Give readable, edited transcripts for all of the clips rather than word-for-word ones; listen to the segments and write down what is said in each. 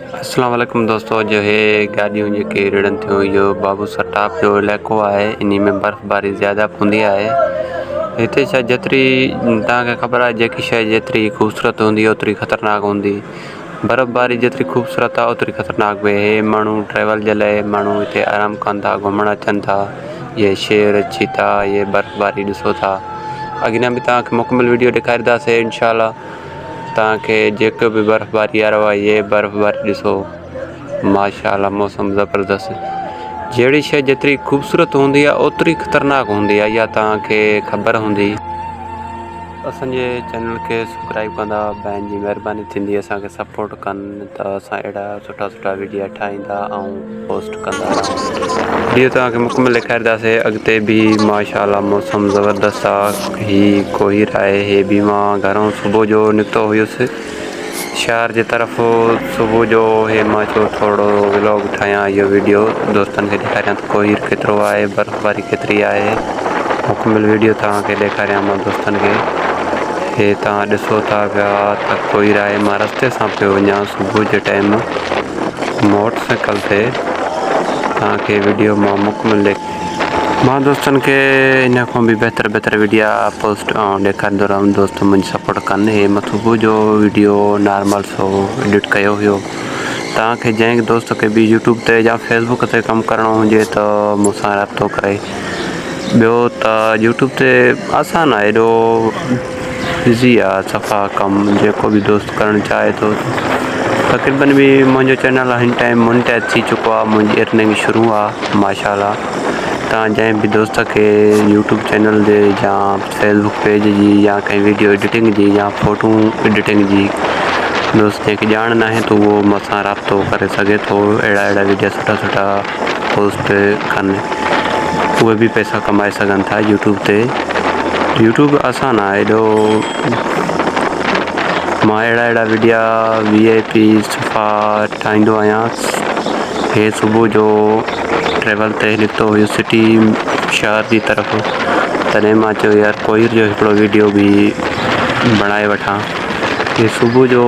अस्सलाम वालेकुम दोस्तों। जो है गाड़ियों जेके रिड़न थियूं इहो बाबूसर टॉप जो इलाइक़ो आहे, इन में बर्फ़बारी ज़्यादा हूंदी आहे। हिते छा जेतिरी तव्हांखे ख़बर आहे, जेकी शइ जेतिरी ख़ूबसूरत हूंदी ओतिरी ख़तरनाक हूंदी। बर्फ़बारी जेतिरी ख़ूबसूरत आहे ओतिरी ख़तरनाक बि। हे माण्हू ट्रैवल जे लाइ माण्हू हिते आराम कनि था, घुमणु अचनि था। ये शेर चीता ये बर्फ़बारी ॾिसो था। अॻियां बि तव्हांखे मुकमल वीडियो ॾेखारींदासीं इंशाअल्लाह। ताकि जेको भी बर्फ़बारी आ रहा है, ये बर्फ़बारी ॾिसो माशाअल्लाह, मौसम ज़बरदस्त। जहिड़ी शइ जेतिरी ख़ूबसूरत हूंदी आहे ओतिरी ख़तरनाक हूंदी आहे, इहा तव्हांखे ख़बर हूंदी। असांजे चैनल के सब्सक्राइब कंदा ॿाहिनि जी महिरबानी थींदी, असांखे सपोर्ट कनि त असां अहिड़ा सुठा सुठा वीडियो ठाहींदा ऐं पोस्ट कंदा रहूं। वीडियो तव्हांखे मुकमल ॾेखारींदासीं अॻिते बि। माशाअल्लाह मौसम ज़बरदस्त आहे। ही कोहीर आहे। हे बि मां घरों सुबुह जो निकितो हुयुसि शहर जे तरफ़ सुबुह जो। हे मां चयो थोरो व्लॉग ठाहियां, इहो वीडियो दोस्तनि खे ॾेखारियां त कोहीर केतिरो आहे, बर्फ़बारी केतिरी आहे। मुकमल वीडियो तव्हांखे ॾेखारियां मां दोस्तनि खे। हे तव्हां ॾिसो था पिया त कोहीर आहे। मां रस्ते सां पियो वञा सुबुह जे टाइम मोटरसाइकिल ते। तव्हांखे वीडियो मां मुकमल मां दोस्तनि खे इन खां बि बहितर वीडियो पोस्ट ऐं ॾेखारींदो रहंदुमि। दोस्त मुंहिंजी सपोर्ट कनि। हे मां सुबुह जो वीडियो नॉर्मल सो एडिट कयो हुयो। तव्हांखे जंहिं दोस्त खे बि यूट्यूब ते या फेसबुक ते कमु करिणो हुजे त मूंसां राब्तो करे। ॿियो त यूट्यूब ते आसान आहे, एॾो ईज़ी आहे सफ़ा कमु। जेको बि दोस्त करणु चाहे थो, तक़रीबन बि मुंहिंजो चैनल हिन टाइम मोनेटाइज़ थी चुको आहे। मुंहिंजी अर्निंग शुरू आहे माशाअल्लाह। तव्हां जंहिं बि दोस्त खे यूट्यूब चैनल जे या फेसबुक पेज जी या कंहिं वीडियो एडिटिंग जी या फ़ोटू एडिटिंग जी दोस्त जंहिंखे ॼाण न आहे त उहो मूंसां राब्तो करे सघे थो। अहिड़ा वीडियो सुठा पोस्ट कनि, उहे बि पैसा कमाए सघनि था यूट्यूब ते। यूट्यूब आसान आहे एॾो। मां अहिड़ा वीडियो VIP सफ़ा ठाहींदो आहियां। हे सुबुह जो ट्रेवल ते निकितो हुयो सिटी शहर जी तरफ़, तॾहिं मां चयो यार कोहीर जो हिकिड़ो वीडियो बि बणाए वठां। हे सुबुह जो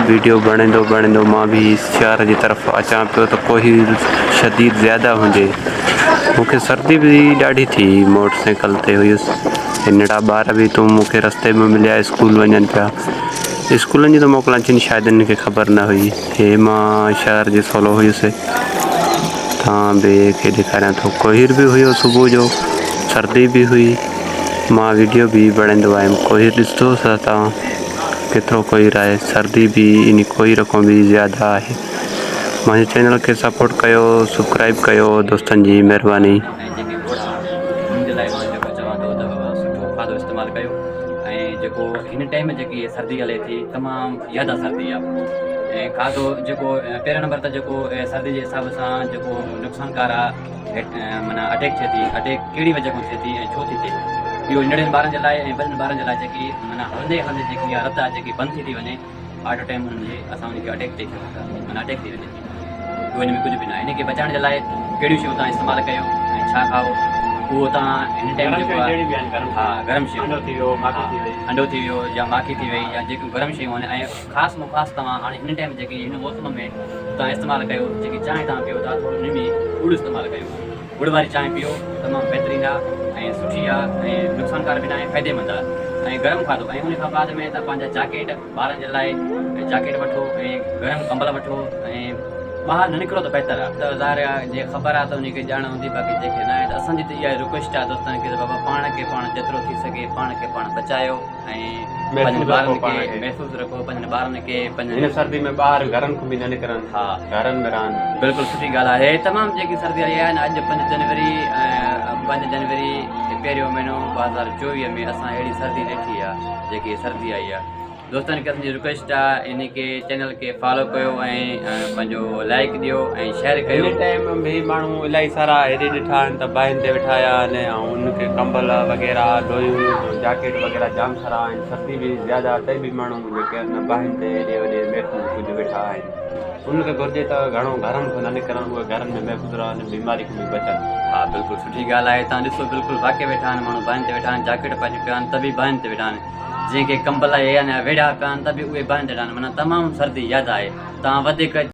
वीडियो बणींदो मां बि शहर जी तरफ़ अचां पियो त कोहीर शदीद ज़्यादा हुजे। मूंखे सर्दी बि ॾाढी थी, मोटरसाइकिल ते हुयुसि। नंढा ॿार बि तूं मूंखे रस्ते में मिलिया, स्कूल वञनि पिया। स्कूलनि जी त मोकल अचनि शायदि इनखे ख़बर न हुई। हे मां शहर जे सोलो हुयुसि। तव्हां बि खे ॾेखारियां थो, कोहीर बि हुयो सुबुह जो, सर्दी बि हुई। मां वीडियो बि बणाईंदो आहियां। कोहीर ॾिसो था तव्हां केतिरो कोहीर आहे। सर्दी बि इन कोहीर खां बि ज़्यादा आहे। मुंहिंजे चैनल खे सपोर्ट कयो, सब्सक्राइब कयो, दोस्तनि जी महिरबानी। जेके घोड़ा उन्हनि जे लाइ मां जेको चवां थो त बाबा सुठो खाधो इस्तेमालु कयो। ऐं जेको हिन टाइम जेकी सर्दी हले थी, तमामु ज़्यादा सर्दी आहे। ऐं खाधो जेको पहिरियों नंबर त जेको सर्दी जे हिसाब सां जेको नुक़सानकार आहे, माना अटैक थिए थी। अटैक कहिड़ी वजह खां थिए थी ऐं छो थी थिए, इहो नंढनि ॿारनि जे लाइ ऐं वॾनि ॿारनि जे लाइ जेकी माना हलंदे जेकी आहे रत आहे जेकी बंदि थी वञे हार्ट अटैक हुननि जे, असां हुनखे अटैक थी माना अटैक थी वञे। उहो हिन में कुझु बि न आहे। हिनखे बचाइण जे लाइ कहिड़ियूं शयूं तव्हां इस्तेमालु कयो ऐं छा खाओ, उहो तव्हां हिन टाइम जेको आहे हा गरम शयूं, अंडो थी वियो या माखी थी वई या जेकियूं गरम शयूं आहिनि। ऐं ख़ासि में ख़ासि तव्हां हाणे हिन टाइम जेकी हिन मौसम में तव्हां इस्तेमालु कयो, जेकी चांहि तव्हां पियो था, थोरो हुन में गुड़ इस्तेमालु कयो। गुड़ वारी चांहि पियो, तमामु बहितरीनु आहे ऐं सुठी आहे ऐं नुक़सानकार बि न आहे, फ़ाइदेमंद आहे। ऐं गरम खाधो, ऐं उन खां बाद में त पंहिंजा जैकेट ॿारनि जे लाइ जैकेट वठो ऐं गरम कंबल वठो ऐं ॿाहिरि न निकिरो त बहितर आहे। त ज़ाहिर आहे जे ख़बर आहे त उनखे ॼाण हूंदी, बाक़ी जेके न आहे त असांजी त इहा रिक्वेस्ट आहे दोस्तनि खे त बाबा पाण खे पाण जेतिरो थी सघे पाण खे पाण बचायो ऐं पंहिंजनि ॿारनि खे महफ़ूज़ रखो। पंहिंजनि ॿारनि खे पंहिंजे सर्दी में ॿाहिरि घरनि खां बि न निकिरनि, हा घरनि में रहनि। बिल्कुलु सुठी ॻाल्हि आहे। तमामु जेकी सर्दी आई आहे न, अॼु 5 जनवरी पहिरियों महीनो 2024 में असां अहिड़ी सर्दी ॾिठी आहे जेकी सर्दी आई आहे। दोस्तनि खे असांजी रिक्वेस्ट आहे इनखे चैनल खे फॉलो कयो ऐं पंहिंजो लाइक ॾियो ऐं शेयर कयो। हिन टाइम में माण्हू इलाही सारा हेॾे ॾिठा आहिनि त बाहिनि ते वेठा आहिनि ऐं उनखे कंबल वग़ैरह लोयूं जैकेट वग़ैरह जाम सारा आहिनि। सर्दी बि ज़्यादा, तॾहिं बि माण्हू जेके आहिनि बाहिनि ते हेॾे होॾे महफ़ूज़ कुझु वेठा आहिनि। उनखे घुरिजे त घणो घरनि खां न निकिरनि, उहे घरनि में महफ़ूज़ रहनि, बीमारी खां बि बचनि। हा बिल्कुलु सुठी ॻाल्हि आहे। तव्हां ॾिसो बिल्कुलु वाक़ई वेठा आहिनि माण्हू, बाहिनि ते वेठा आहिनि, जैकेट पाए पिया आहिनि त बि बाहिनि ते वेठा आहिनि। जंहिंखे कंबल या वेड़ा पिया आहिनि त बि उहे बाहिनि ते वेठा आहिनि। माना तमामु सर्दी ज़्यादा आहे। तव्हां वधीक